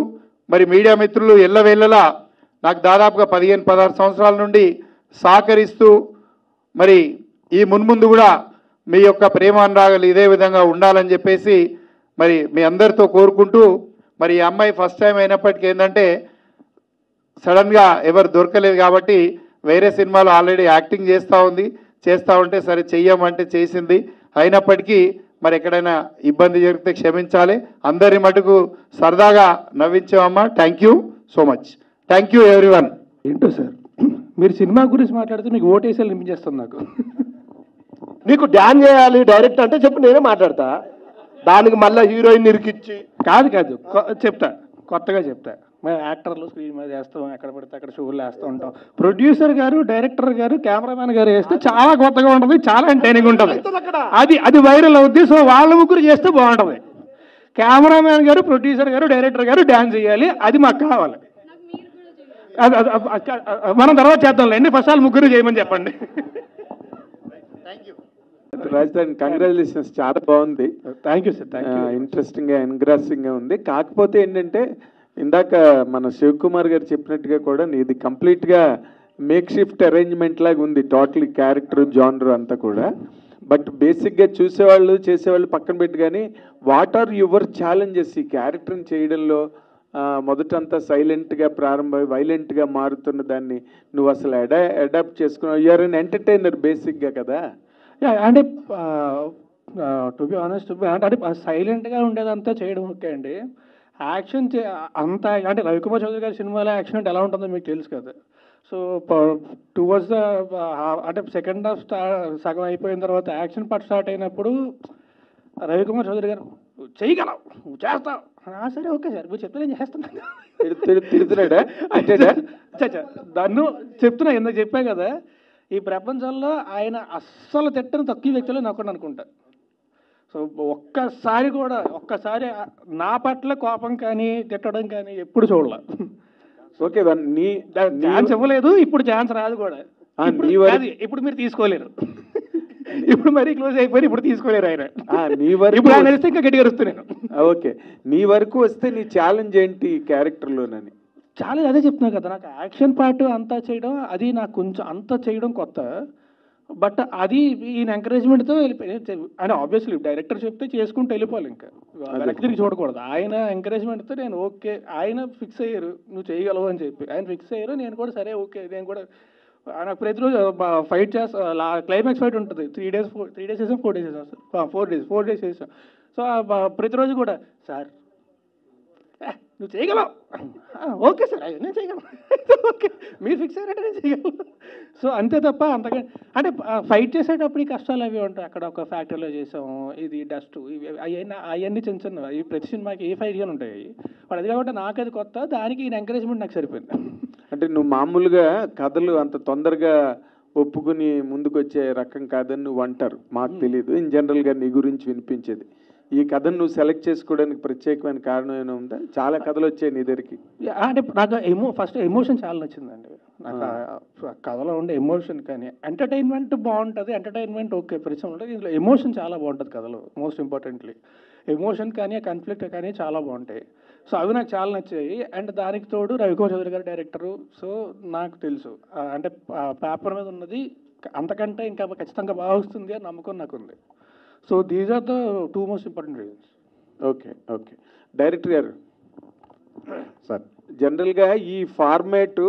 మరి మీడియా మిత్రులు ఎల్లవేళలా నాకు దాదాపుగా 15-16 సంవత్సరాల నుండి సహకరిస్తూ, మరి ఈ మున్ముందు కూడా మీ యొక్క ప్రేమ అనురాగాలు ఇదే విధంగా ఉండాలని చెప్పేసి మరి మీ అందరితో కోరుకుంటూ, మరి ఈ అమ్మాయి ఫస్ట్ టైం అయినప్పటికీ ఏంటంటే సడన్గా ఎవరు దొరకలేదు కాబట్టి వేరే సినిమాలో ఆల్రెడీ యాక్టింగ్ చేస్తూ ఉంటే సరే చెయ్యమంటే చేసింది. అయినప్పటికీ మరి ఎక్కడైనా ఇబ్బంది జరిగితే క్షమించాలి. అందరి మటుకు సరదాగా నవ్వించామమ్మా. Thank you so much. Thank you everyone. ఏంటో సార్ మీరు సినిమా గురించి మాట్లాడితే మీకు ఓటేసాలు నింపించేస్తుంది నాకు. నీకు డ్యాన్స్ చేయాలి డైరెక్ట్ అంటే చెప్పు, నేనే మాట్లాడతా. దానికి మళ్ళీ హీరోయిన్ ఇరికిచ్చి కాదు చెప్తా, కొత్తగా చెప్తా. మేము యాక్టర్లు స్క్రీన్ మీద వేస్తాం, ఎక్కడ పడితే అక్కడ షోలు వేస్తూ ఉంటాం. ప్రొడ్యూసర్ గారు, డైరెక్టర్ గారు, కెమెరామెన్ గారు వేస్తే చాలా కొత్తగా ఉంటుంది, చాలా ఎంటర్టైనింగ్ ఉంటుంది. అది వైరల్ అవుద్ది. సో వాళ్ళ ముగ్గురు చేస్తే బాగుంటుంది. కెమెరామెన్ గారు, ప్రొడ్యూసర్ గారు, డైరెక్టర్ గారు డ్యాన్స్ చేయాలి, అది మాకు కావాలి. మనం తర్వాత చేద్దాంలేండి, ఫస్ట్ వాళ్ళు ముగ్గురు చేయమని చెప్పండి. రాజధాని కంగ్రాచులేషన్స్, చాలా బాగుంది. Thank you sir. Thank you. ఇంట్రెస్టింగ్గా ఎన్గ్రాసింగ్గా ఉంది. కాకపోతే ఏంటంటే ఇందాక మన శివకుమార్ గారు చెప్పినట్టుగా కూడా ఇది కంప్లీట్గా మేక్ షిఫ్ట్ అరేంజ్మెంట్ లాగా ఉంది, టోటల్ క్యారెక్టర్ జానర్ అంతా కూడా. బట్ బేసిక్గా చూసేవాళ్ళు చేసేవాళ్ళు పక్కన పెట్టి కానీ వాట్ ఆర్ యువర్ ఛాలెంజెస్ ఈ క్యారెక్టర్ని చేయడంలో? మొదటంతా సైలెంట్గా ప్రారంభమై వైలెంట్గా మారుతున్న దాన్ని నువ్వు అసలు అడాప్ట్ చేసుకున్నావు. యూఆర్ అన్ ఎంటర్టైనర్ బేసిక్గా కదా. అంటే టు బి ఆనెస్ట్ అంటే సైలెంట్గా ఉండేదంతా చేయడం ఓకే అండి. యాక్షన్ అంతా అంటే రవికుమార్ చౌదరి గారి సినిమాలో యాక్షన్ అంటే ఎలా ఉంటుందో మీకు తెలుసు కదా. సో టువర్డ్స్ ద అంటే సెకండ్ హాఫ్ సగం అయిపోయిన తర్వాత యాక్షన్ పార్ట్ స్టార్ట్ అయినప్పుడు రవికుమార్ చౌదరి గారు చేయగలవు, నువ్వు చేస్తావు. సరే ఓకే సార్, మీరు చెప్తే నేను చేస్తున్నాను. తిడుతున్నాడా? నన్ను చెప్తున్నా, ఎందుకు చెప్పా కదా, ఈ ప్రపంచంలో ఆయన అస్సలు తిట్టని తక్కువ వ్యక్తులు నాకు అనుకుంటా. సో ఒక్కసారి నా పట్ల కోపం కానీ తిట్టడం కానీ ఎప్పుడు చూడాల. ఓకే, ఛాన్స్ ఇవ్వలేదు, ఇప్పుడు ఛాన్స్ రాదు కూడా. ఇప్పుడు మీరు తీసుకోలేరు, ఇప్పుడు మరీ క్లోజ్ అయిపోయి ఇప్పుడు తీసుకోలేరు ఆయన. నీ వరకు ఇప్పుడు ఆయన వస్తే ఇంకా గట్టిగా వస్తున్నాను. ఓకే, నీ వరకు వస్తే నీ ఛాలెంజ్ ఏంటి క్యారెక్టర్లోనని? ఛాలెంజ్ అదే చెప్తున్నా కదా, నాకు యాక్షన్ పార్ట్ అంతా చేయడం అది నాకు కొంచెం అంతా చేయడం కొత్త. బట్ అది ఈయన ఎంకరేజ్మెంట్తో వెళ్ళిపోయి అంటే ఆబ్వియస్లీ డైరెక్టర్ చెప్తే చేసుకుంటూ వెళ్ళిపోవాలి, ఇంకా వెనక్కి తిరిగి చూడకూడదు. ఆయన ఎంకరేజ్మెంట్తో నేను ఓకే, ఆయన ఫిక్స్ అయ్యారు నువ్వు చేయగలవు అని చెప్పి, ఆయన ఫిక్స్ అయ్యారు. నేను కూడా సరే ఓకే, నేను కూడా నాకు ప్రతిరోజు ఫైట్ చేస్తా, క్లైమాక్స్ ఫైట్ ఉంటుంది 3 days చేసాం, 4 days చేసాం సార్, 4 days చేసాం. సో ప్రతిరోజు కూడా సార్ నువ్వు చేయగలవు, ఓకే సార్ నేను చేయగలను, ఓకే మీరు ఫిక్స్ అయ్యారంటే నేను చేయగలను. సో అంతే తప్ప అంతగా అంటే ఫైట్ చేసేటప్పుడు ఈ కష్టాలు అవి ఉంటాయి. అక్కడ ఒక ఫ్యాక్టరీలో చేసాము, ఇది డస్ట్ ఇవి అవన్నీ చిన్న చిన్న ఇవి ప్రతి సినిమాకి ఏ ఫైట్ కానీ ఉంటాయి. వాడు అది కాబట్టి నాకు అది కొత్త, దానికి ఈయన ఎంకరేజ్మెంట్ నాకు సరిపోయింది. అంటే నువ్వు మామూలుగా కథలు అంత తొందరగా ఒప్పుకుని ముందుకు వచ్చే రకం కాదని నువ్వు అంటారు, మాకు తెలియదు. ఇన్ జనరల్గా నీ గురించి వినిపించేది. ఈ కథను నువ్వు సెలెక్ట్ చేసుకోవడానికి ప్రత్యేకమైన కారణం ఏమైనా ఉందా? చాలా కథలు వచ్చాయి నీ దగ్గరికి. అంటే నాకు ఫస్ట్ ఎమోషన్ చాలా నచ్చిందండి. నాకు కథలో ఉండే ఎమోషన్ కానీ ఎంటర్టైన్మెంట్ బాగుంటుంది, ఎంటర్టైన్మెంట్ ఓకే పరిచయం ఉంటుంది, ఇందులో ఎమోషన్ చాలా బాగుంటుంది కథలో. మోస్ట్ ఇంపార్టెంట్లీ ఎమోషన్ కానీ కాన్ఫ్లిక్ట్ కానీ చాలా బాగుంటాయి. సో అవి నాకు చాలా నచ్చాయి. అండ్ దానికి తోడు రవికుమార్ చౌదరి గారు డైరెక్టరు. సో నాకు తెలుసు అంటే పేపర్ మీద ఉన్నది అంతకంటే ఇంకా ఖచ్చితంగా బాగా వస్తుంది అని నమ్మకం నాకు ఉంది. So these are the 2 most important reasons. Okay okay director గారు సార్, జనరల్గా ఈ ఫార్మేట్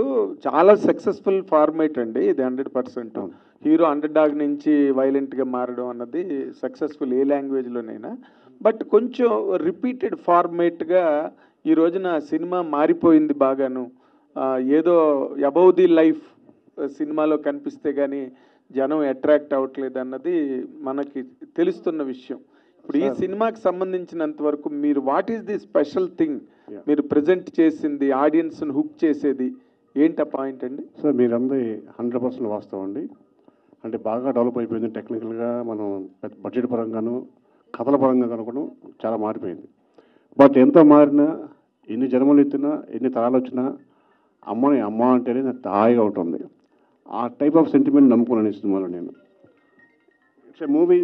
చాలా సక్సెస్ఫుల్ ఫార్మేట్ అండి ఇది. 100% హీరో అండర్ డాగ్ నుంచి వైలెంట్గా మారడం అన్నది సక్సెస్ఫుల్ ఏ లాంగ్వేజ్లోనైనా. బట్ కొంచెం రిపీటెడ్ ఫార్మేట్గా ఈ రోజున సినిమా మారిపోయింది బాగాను. ఏదో అబౌవ్ ది లైఫ్ సినిమాలో కనిపిస్తే కానీ జనం అట్రాక్ట్ అవ్వట్లేదు అన్నది మనకి తెలుస్తున్న విషయం. ఇప్పుడు ఈ సినిమాకి సంబంధించినంత వరకు మీరు what is the special thing మీరు ప్రజెంట్ చేసింది, ఆడియన్స్ని హుక్ చేసేది ఏంటి ఆ పాయింట్ అండి? సార్ మీరందరి 100% వాస్తవం అండి. అంటే బాగా డెవలప్ అయిపోయింది టెక్నికల్గా, మనం బడ్జెట్ పరంగాను కథల పరంగా కనుకోవడం చాలా మారిపోయింది. బట్ ఎంత మారినా, ఎన్ని జన్మలు ఎత్తినా, ఎన్ని తరాలు వచ్చినా అమ్మని అమ్మ అంటేనే నాకు హాయిగా ఉంటుంది. ఆ టైప్ ఆఫ్ సెంటిమెంట్ నమ్ముకున్నాను ఈ సినిమాలో నేను. ఇట్స్ ఏ మూవీ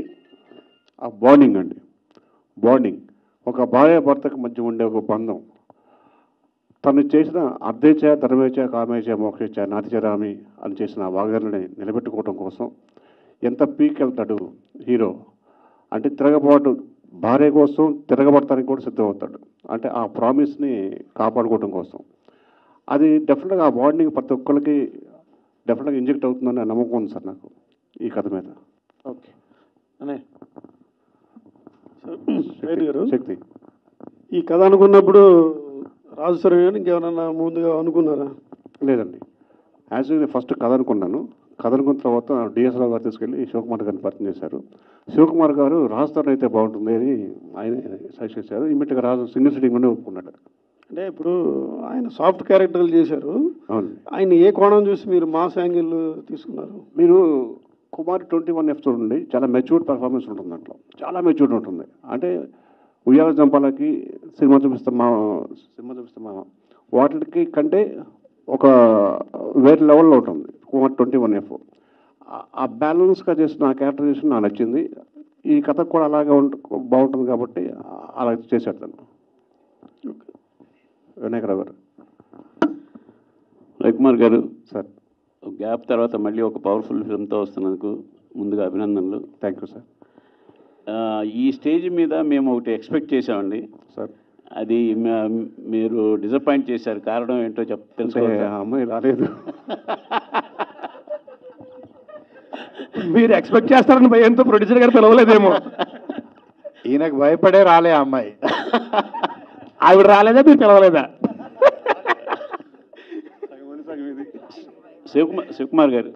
ఆ బాండింగ్ అండి. బాండింగ్ ఒక భార్య భర్తకు మధ్య ఉండే ఒక బంధం. తను చేసిన అర్ధేచ ధర్మేచ కామేచ మోక్షేచ నాతిచరామి అని చేసిన ఆ వాగ్దానాన్ని నిలబెట్టుకోవడం కోసం ఎంత పీక్ వెళ్తాడు హీరో. అంటే తిరగబాటు భార్య కోసం తిరగబడటానికి కూడా సిద్ధమవుతాడు. అంటే ఆ ప్రామిస్ని కాపాడుకోవడం కోసం. అది డెఫినెట్గా ఆ బాండింగ్ ప్రతి ఒక్కరికి డెఫినెట్గా ఇంజెక్ట్ అవుతుందని నమ్మకం ఉంది సార్ నాకు ఈ కథ మీద. ఓకే అనే గారు శక్తి ఈ కథ అనుకున్నప్పుడు రాజు సార్ గారు ఇంకేమైనా ముందుగా అనుకున్నారా? లేదండి, యాజ్ ఫస్ట్ కథ అనుకున్నాను. కథ అనుకున్న తర్వాత డిఎస్ రావు గారు తీసుకెళ్ళి శివకుమార్ గారిని పరిచయం చేశారు. శివకుమార్ గారు రాజుతో అయితే బాగుంటుంది అని ఆయన సజెస్ట్ చేశారు. ఇమ్మీడియట్గా రాజు సింగిల్ సిట్టింగ్లోనే ఒప్పుకున్నాడు. అంటే ఇప్పుడు ఆయన సాఫ్ట్ క్యారెక్టర్లు చేశారు, అవును. ఆయన ఏ కోణం చూసి మీరు మాస్ యాంగిల్ తీసుకున్నారు? మీరు కుమార్ 21F చూడండి, చాలా మెచ్యూర్డ్ పర్ఫార్మెన్స్ ఉంటుంది దాంట్లో, చాలా మెచ్యూర్డ్ ఉంటుంది. అంటే ఉయ్యాల జంపాలకి సినిమా చూపిస్తామా వాటికి కంటే ఒక వేరే లెవెల్లో ఉంటుంది కుమార్ 21F. ఆ బ్యాలెన్స్గా చేసిన ఆ క్యారెక్టరైజేషన్ నాకు నచ్చింది. ఈ కథ కూడా అలాగే బాగుంటుంది కాబట్టి అలా చేశాడు తను. వినాయకరావు గారు. రవికుమార్ గారు సార్, గ్యాప్ తర్వాత మళ్ళీ ఒక పవర్ఫుల్ ఫిల్మ్తో వస్తున్నందుకు ముందుగా అభినందనలు. Thank you sir. ఈ స్టేజ్ మీద మేము ఒకటి ఎక్స్పెక్ట్ చేసామండి సార్, అది మీరు డిసప్పాయింట్ చేశారు. కారణం ఏంటో తెలుసుకోవాలి. అమ్మాయి రాలేదు. మీరు ఎక్స్పెక్ట్ చేస్తారని భయంతో ప్రొడ్యూసర్ గారు పిలవలేదేమో. ఈయనకు భయపడే రాలే అమ్మాయి. ఆవిడ రాలేదా, మీరు పిలవలేదా? శివకుమార్ గారు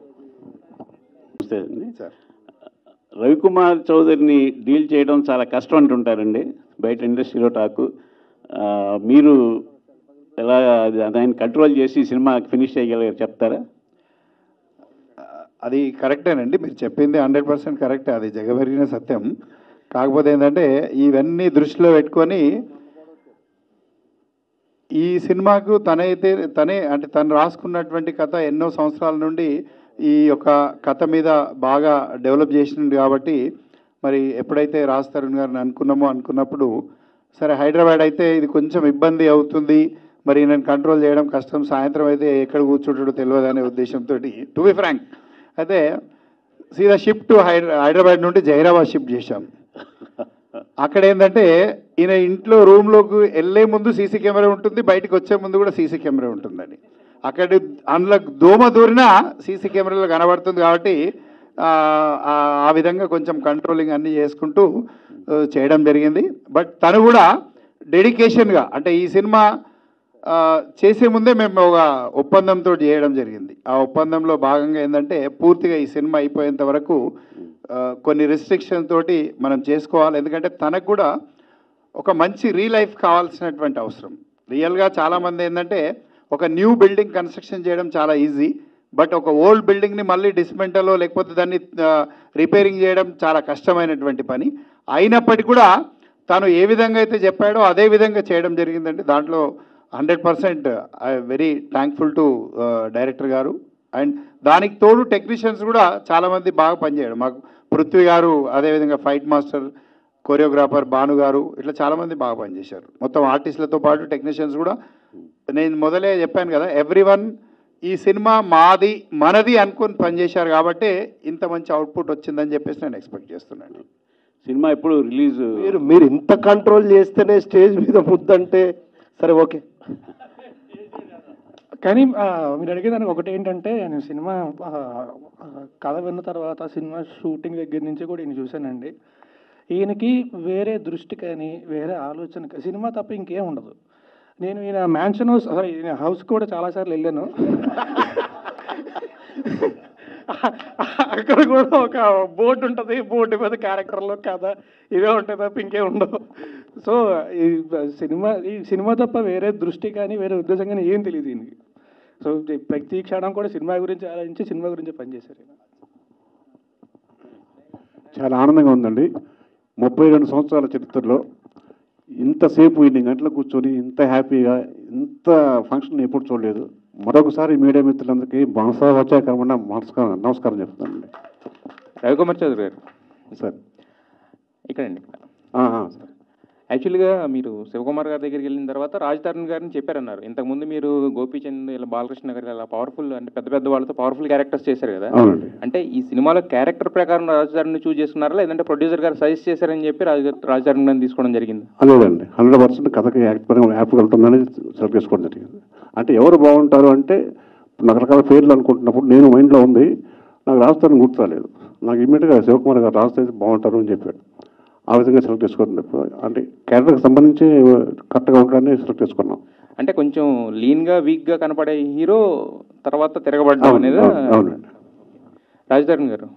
రవికుమార్ చౌదరిని డీల్ చేయడం చాలా కష్టం అంటుంటారండి బయట ఇండస్ట్రీలో టాకు. మీరు ఎలా దాన్ని కంట్రోల్ చేసి సినిమా ఫినిష్ చేయగలిగారు చెప్తారా? అది కరెక్టేనండి, మీరు చెప్పింది 100% కరెక్టే, అది జగమెరిగిన సత్యం. కాకపోతే ఏంటంటే ఇవన్నీ దృష్టిలో పెట్టుకొని ఈ సినిమాకు తనే అంటే తను రాసుకున్నటువంటి కథ ఎన్నో సంవత్సరాల నుండి ఈ యొక్క కథ మీద బాగా డెవలప్ చేసింది కాబట్టి మరి ఎప్పుడైతే రాజ్ తరుణ్ గారిని అనుకున్నప్పుడు సరే హైదరాబాద్ అయితే ఇది కొంచెం ఇబ్బంది అవుతుంది, మరి నేను కంట్రోల్ చేయడం కష్టం, సాయంత్రం అయితే ఎక్కడ కూర్చుంటాడో తెలియదు అనే ఉద్దేశంతో టు బి ఫ్రాంక్ అయితే సీదా షిఫ్ట్ హైదరాబాద్ నుండి జహీరాబాద్ షిఫ్ట్ చేశాం. అక్కడ ఏంటంటే ఈయన ఇంట్లో రూమ్లోకి వెళ్ళే ముందు సీసీ కెమెరా ఉంటుంది, బయటకు వచ్చే ముందు కూడా సీసీ కెమెరా ఉంటుందండి. అక్కడ అందులో దోమ దూరినా సీసీ కెమెరాలో కనబడుతుంది కాబట్టి ఆ విధంగా కొంచెం కంట్రోలింగ్ అన్నీ చేసుకుంటూ చేయడం జరిగింది. బట్ తను కూడా డెడికేషన్గా, అంటే ఈ సినిమా చేసే ముందే మేము ఒక ఒప్పందంతో చేయడం జరిగింది. ఆ ఒప్పందంలో భాగంగా ఏంటంటే పూర్తిగా ఈ సినిమా అయిపోయేంత వరకు కొన్ని రిస్ట్రిక్షన్ తోటి మనం చేసుకోవాలి. ఎందుకంటే తనకు కూడా ఒక మంచి రీలైఫ్ కావాల్సినటువంటి అవసరం. రియల్గా చాలామంది ఏంటంటే ఒక న్యూ బిల్డింగ్ కన్స్ట్రక్షన్ చేయడం చాలా ఈజీ, బట్ ఒక ఓల్డ్ బిల్డింగ్ని మళ్ళీ డిస్మెంటలో లేకపోతే దాన్ని రిపేరింగ్ చేయడం చాలా కష్టమైనటువంటి పని. అయినప్పటికీ కూడా తను ఏ విధంగా అయితే చెప్పాడో అదే విధంగా చేయడం జరిగిందండి. దాంట్లో 100% I very thankful to director గారు. అండ్ దానికి తోడు టెక్నీషియన్స్ కూడా చాలామంది బాగా పనిచేయడం. మాకు పృథ్వీ గారు, అదేవిధంగా ఫైట్ మాస్టర్, కొరియోగ్రాఫర్ భాను గారు, ఇట్లా చాలామంది బాగా పనిచేశారు. మొత్తం ఆర్టిస్టులతో పాటు టెక్నీషియన్స్ కూడా. నేను మొదలే చెప్పాను కదా, ఎవ్రీవన్ ఈ సినిమా మాది మనది అనుకుని పనిచేశారు కాబట్టి ఇంత మంచి అవుట్పుట్ వచ్చిందని చెప్పేసి నేను ఎక్స్పెక్ట్ చేస్తున్నాను. సినిమా ఎప్పుడు రిలీజ్ మీరు ఇంత కంట్రోల్ చేస్తేనే స్టేజ్ మీద ముద్దంటే సరే ఓకే. కానీ మీరు అడిగేదానికి ఒకటి ఏంటంటే, నేను సినిమా కథ విన్న తర్వాత సినిమా షూటింగ్ దగ్గర నుంచి కూడా ఈయన చూశానండి. ఈయనకి వేరే దృష్టి కానీ వేరే ఆలోచన సినిమా తప్ప ఇంకేం ఉండదు. నేను ఈయన మ్యాన్షన్ హౌస్, సారీ ఈయన హౌస్ కూడా చాలాసార్లు వెళ్ళాను. అక్కడ కూడా ఒక బోర్డు ఉంటుంది, బోర్డు మీద క్యారెక్టర్లో కథ ఇవే ఉంటాయి తప్ప ఇంకేం ఉండవు. సో ఈ సినిమా తప్ప వేరే దృష్టి కానీ వేరే ఉద్దేశం కానీ ఏం తెలియదు దీనికి. సో ప్రతి క్షణం కూడా సినిమా గురించి ఆలోచించి సినిమా గురించి పనిచేశారు. చాలా ఆనందంగా ఉందండి. 32 సంవత్సరాల చరిత్రలో ఇంతసేపు ఇన్ని గంటలు కూర్చొని ఇంత హ్యాపీగా ఇంత ఫంక్షన్ ఎప్పుడు చూడలేదు. మరొకసారి మీడియా మిత్రులందరికీ మనసావాచాకరమైన నమస్కారం చెప్తానండి. రవికుమార్ చౌదరి గారు సార్ ఇక్కడండి. సార్ యాక్చువల్గా మీరు శివకుమార్ గారి దగ్గరికి వెళ్ళిన తర్వాత రాజ్ తరుణ్ గారిని చెప్పారన్నారు. ఇంతకుముందు మీరు గోపీచంద్ ఇలా బాలకృష్ణ గారు ఇలా పవర్ఫుల్, అంటే పెద్ద పెద్ద వాళ్ళతో పవర్ఫుల్ క్యారెక్టర్స్ చేశారు కదా. అంటే ఈ సినిమాలో క్యారెక్టర్ ప్రకారం రాజ్ తరుణ్ చూస్ చేసుకున్నారా, లేదంటే ప్రొడ్యూసర్ గారు సజెస్ట్ చేశారని చెప్పి రాజ్ తరుణ్ గారిని తీసుకోవడం జరిగింది? లేదండి, 100% కథకి యాప్గా ఉంటుందని సెలెక్ట్ చేసుకోవడం జరిగింది. అంటే ఎవరు బాగుంటారు అంటే రకరకాల పేర్లు అనుకుంటున్నప్పుడు నేను మైండ్లో ఉంది, నాకు రాజ్ తరుణ్ గుర్తురాలేదు. నాకు ఇమ్మీడియట్గా శివకుమార్ గారు రాజ్ తరుణ్ బాగుంటారు అని చెప్పాడు. ఆ విధంగా సెలెక్ట్ చేసుకోవడం, అంటే క్యారెక్టర్కి సంబంధించి కరెక్ట్గా ఉండడాన్ని సెలెక్ట్ చేసుకున్నాం. అంటే కొంచెం లీన్గా వీక్గా కనపడే హీరో తర్వాత తిరగబడ్డం అనేది. అవునండి. రాజ్ తరుణ్ గారు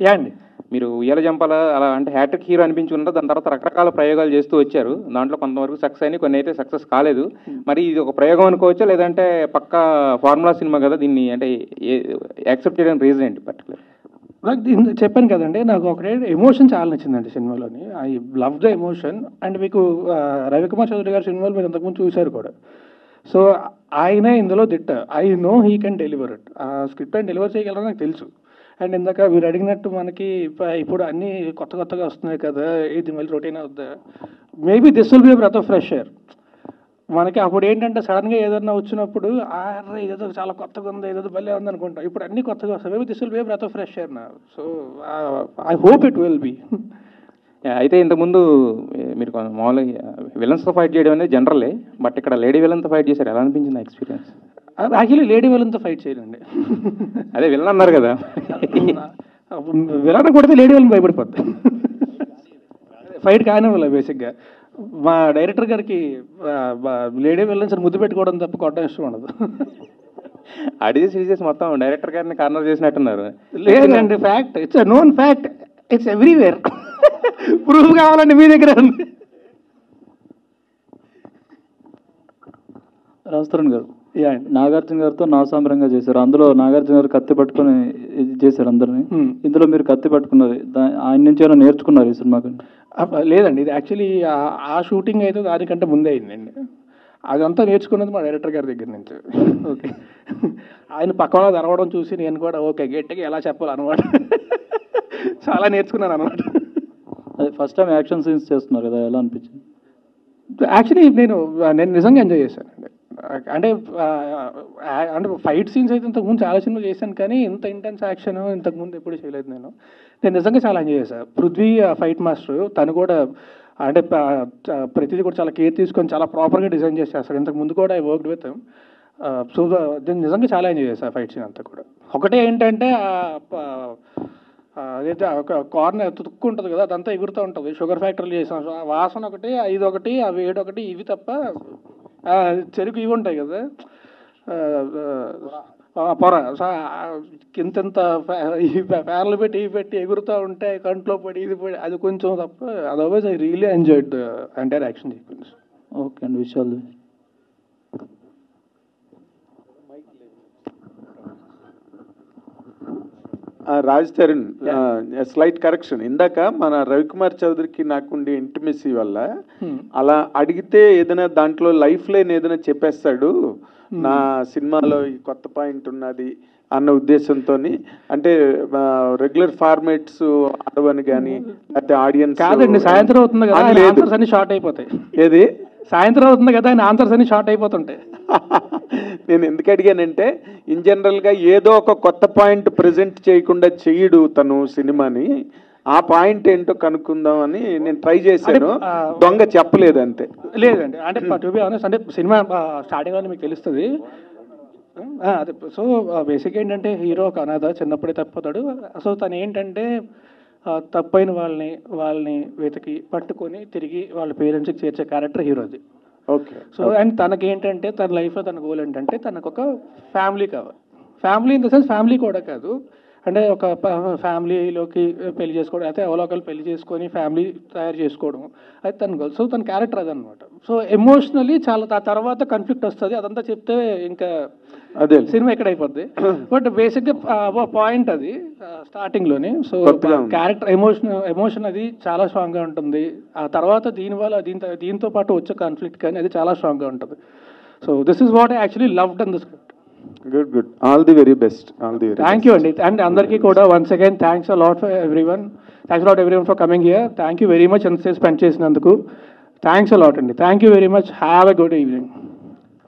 యా అండి, మీరు ఉయ్యాల జంపాల అలా అంటే హ్యాట్రిక్ హీరో అనిపించుకున్నారు. దాని తర్వాత రకరకాల ప్రయోగాలు చేస్తూ వచ్చారు. దాంట్లో కొంతవరకు సక్సెస్ అయినాయి, కొన్ని అయితే సక్సెస్ కాలేదు. మరి ఇది ఒక ప్రయోగం అనుకోవచ్చా, లేదంటే పక్కా ఫార్ములా సినిమా కదా, దీన్ని అంటే యాక్సెప్ట్ చేయడానికి రీజన్ ఏంటి పర్టికులర్? నాకు చెప్పాను కదండి, నాకు ఒకటే ఎమోషన్ చాలా నచ్చిందండి సినిమాలోని. I love the emotion. And మీకు రవికుమార్ చౌదరి గారి సినిమాలు మీరు ఇంతకుముందు చూశారు కూడా. సో ఆయనే ఇందులో దిట్ట. I know he can deliver it. ఆ స్క్రిప్ట్ అని డెలివర్ చేయగలరని నాకు తెలుసు. అండ్ ఇందాక మీరు అడిగినట్టు మనకి ఇప్పుడు అన్నీ కొత్తగా వస్తున్నాయి కదా, ఇది మళ్ళీ రొటీన్ అవుద్దా, maybe this will be breath of fresh air. మనకి అప్పుడు ఏంటంటే సడన్గా ఏదన్నా వచ్చినప్పుడు ఇదేదో చాలా కొత్తగా ఉంది, ఏదో భలే ఉంది అనుకుంటాం. ఇప్పుడు అన్ని కొత్తగా వస్తాయి. Maybe this will be breath of fresh air నా. So I hope it will be. అయితే ఇంతకుముందు మీరు మామూలుగా విలన్స్తో ఫైట్ చేయడం అనేది జనరలే, బట్ ఇక్కడ లేడీ విలన్తో ఫైట్ చేశారు. ఎలా అనిపించింది ఎక్స్పీరియన్స్? యాక్చువల్లీ లేడీ విలన్తో ఫైట్ చేయాలండి. అదే విలన్ అన్నారు కదా, విలన్ కొడితే లేడీ విలన్ భయపడిపోద్ది. ఫైట్ కానివ్వాలి బేసిక్గా. మా డైరెక్టర్ గారికి లేడీ విలన్స్ ముద్దు పెట్టుకోవడం తప్ప కొట్టడం ఇష్టం ఉండదు. అడిగి సీరియస్ మొత్తం డైరెక్టర్ గారిని కార్నర్ చేసినట్టున్నారు. లేదండి, fact, it's known fact, it's everywhere. Proof కావాలండి మీ దగ్గర ఉంది. రాజ్ తరుణ్ గారు నాగార్జున గారితో నాసాంబరంగా చేశారు. అందులో నాగార్జున గారు కత్తి పట్టుకొని చేశారు అందరినీ. ఇందులో మీరు కత్తి పట్టుకున్నారు, ఆయన నుంచి ఏమైనా నేర్చుకున్నారు ఈ సినిమాకి? లేదండి, ఇది యాక్చువల్లీ ఆ షూటింగ్ అయితే దానికంటే ముందే అయిందండి. అదంతా నేర్చుకున్నది మా డైరెక్టర్ గారి దగ్గర నుంచి. ఓకే, ఆయన పక్కన తెరవడం చూసి నేను కూడా ఓకే గట్టిగా ఎలా చెప్పాలన్నమాట, చాలా నేర్చుకున్నాను అనమాట. అదే ఫస్ట్ టైం యాక్షన్ సీన్స్ చేస్తున్నారు కదా, ఎలా అనిపించింది? యాక్చువల్లీ నేను నిజంగా ఎంజాయ్ చేశానండి. అంటే అంటే ఫైట్ సీన్స్ అయితే ఇంతకుముందు చాలా సినిమాలు చేశాను, కానీ ఇంత ఇంటెన్స్ యాక్షన్ ఇంతకుముందు ఎప్పుడు చేయలేదు. నేను నిజంగా చాలా ఎంజాయ్ చేశాను. పృథ్వీ ఫైట్ మాస్టర్, తను కూడా అంటే ప్రతిదీ కూడా చాలా కేర్ తీసుకొని చాలా ప్రాపర్గా డిజైన్ చేసి చేస్తాడు. ఇంతకుముందు కూడా ఐ వర్క్డ్ విత్ సో నేను నిజంగా చాలా ఎంజాయ్ చేశాను ఫైట్ సీన్ అంతా కూడా. ఒకటే ఏంటంటే అదైతే ఒక కార్నర్ తుక్కు ఉంటుంది కదా, అదంతా ఎగురుతూ ఉంటుంది. షుగర్ ఫ్యాక్టరీలు చేసాం, వాసన ఒకటి, ఐదు ఒకటి, ఆ వేడి ఒకటి, ఇవి తప్ప చెరుకు ఇవి ఉంటాయి కదా పొర, ఇంత ఫ్యాన్లు పెట్టి ఇవి పెట్టి ఎగురుతూ ఉంటే కంట్లో పడి ఇది పడి అది కొంచెం తప్ప, otherwise I really enjoyed the entire action sequence. Okay అండి, విషయాలు రాజ్ తరుణ్, స్లైట్ కరెక్షన్. ఇందాక మన రవికుమార్ చౌదరికి నాకుండే ఇంటిమెసీ వల్ల అలా అడిగితే ఏదైనా దాంట్లో లైఫ్ లైన్ ఏదైనా చెప్పేస్తాడు, నా సినిమాలో ఈ కొత్త పాయింట్ ఉన్నది అన్న ఉద్దేశంతో. అంటే రెగ్యులర్ ఫార్మేట్స్ ఆడవని కానీ లేకపోతే ఆడియన్స్ కాదండి, సాయంత్రం అవుతుంది కదా ఆన్సర్స్ అన్ని షార్ట్ అయిపోతాయి. ఏది సాయంత్రం అవుతుంది కదా ఆయన ఆన్సర్స్ అన్ని షార్ట్ అయిపోతుంటాయి. నేను ఎందుకు అడిగానంటే ఇన్ జనరల్గా ఏదో ఒక కొత్త పాయింట్ ప్రజెంట్ చేయకుండా చెయ్యడు తను సినిమాని, ఆ పాయింట్ ఏంటో కనుక్కుందాం అని నేను ట్రై చేశాను. దొంగ చెప్పలేదు అంతే. లేదండి, అంటే టు బి ఆనెస్ట్, అంటే సినిమా స్టార్టింగ్లో మీకు తెలుస్తుంది. అదే సో బేసిక్ ఏంటంటే హీరో ఒక అనాథ, చిన్నప్పుడే తప్పుతాడు. సో తను ఏంటంటే తప్పైన వాళ్ళని వెతికి పట్టుకొని తిరిగి వాళ్ళ పేరెంట్స్కి చేర్చే క్యారెక్టర్ హీరోది. ఓకే. సో అండ్ తనకి ఏంటంటే తన లైఫ్లో తన గోల్ ఏంటంటే తనకు ఒక ఫ్యామిలీ కావాలి. Family in the sense family కూడా కాదు, అంటే ఒక ఫ్యామిలీలోకి పెళ్లి చేసుకోవడం, అయితే అవలోకలు పెళ్లి చేసుకొని ఫ్యామిలీ తయారు చేసుకోవడం, అది తన గోల్. సో తన క్యారెక్టర్ అదనమాట. సో ఎమోషనలీ చాలా తర్వాత కాన్ఫ్లిక్ట్ వస్తుంది, అదంతా చెప్తే ఇంకా అదే సినిమా ఎక్కడ అయిపోద్ది. బట్ బేసిక్గా పాయింట్ అది స్టార్టింగ్లోనే. సో క్యారెక్టర్ ఎమోషన్ అది చాలా స్ట్రాంగ్గా ఉంటుంది. ఆ తర్వాత దీంతో పాటు వచ్చే కాన్ఫ్లిక్ట్ కానీ అది చాలా స్ట్రాంగ్గా ఉంటుంది. So this is what I actually loved in the script. Good. All the very best. Thank you అండి. అండ్ అందరికీ కూడా once again thanks a lot for everyone. Thanks a lot everyone for coming here. Thank you very much ఎంతసేపు spend చేసినందుకు. Thanks a lot అండి. Thank you very much. Have a good evening.